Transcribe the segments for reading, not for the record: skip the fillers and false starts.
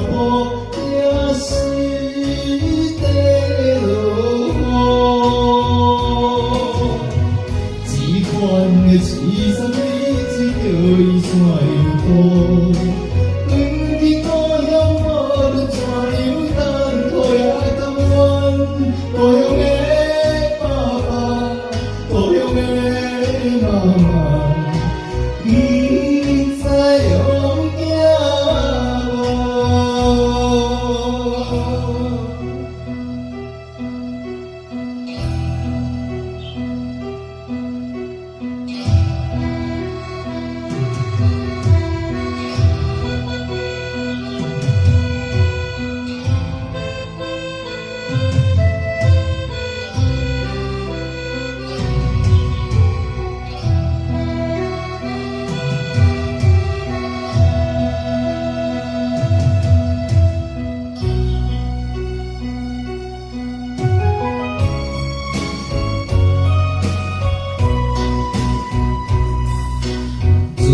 步也是地路。这款的凄惨日子叫伊怎样度？远去故乡无论怎样等，土也甘愿。故乡的爸爸，故乡的妈妈。 不知用行无。阵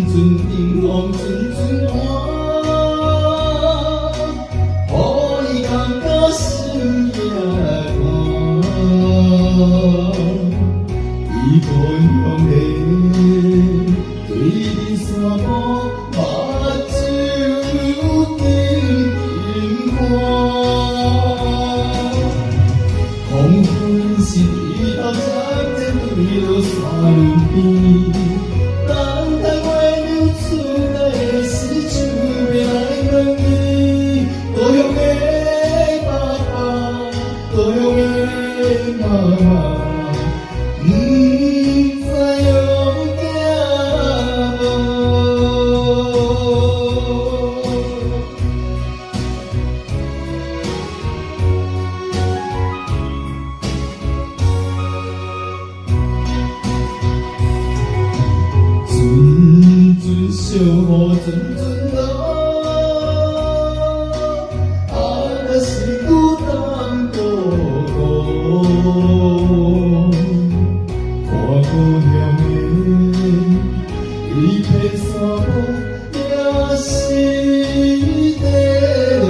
阵迎风阵阵寒，予伊感觉心也寒。伊故乡的对面山坡，目睭紧紧看。黄昏时，日头渐渐对落山路边。 等待月亮出来时，就要来问你，故乡的爸爸，故乡的妈妈，不知用行无？阵阵小雨阵阵落，若是孤单孤孤，看故乡的一片山坡，也是地路。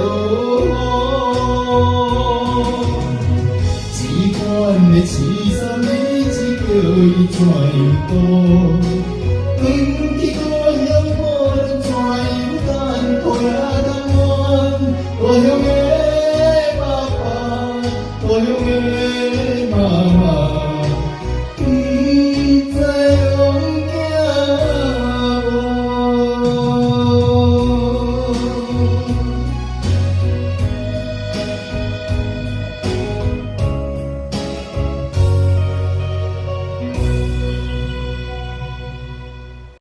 这款的凄惨日子，叫伊怎样度？ 远去故乡，无论怎样等，土也甘愿。故乡的爸爸，故乡的妈妈。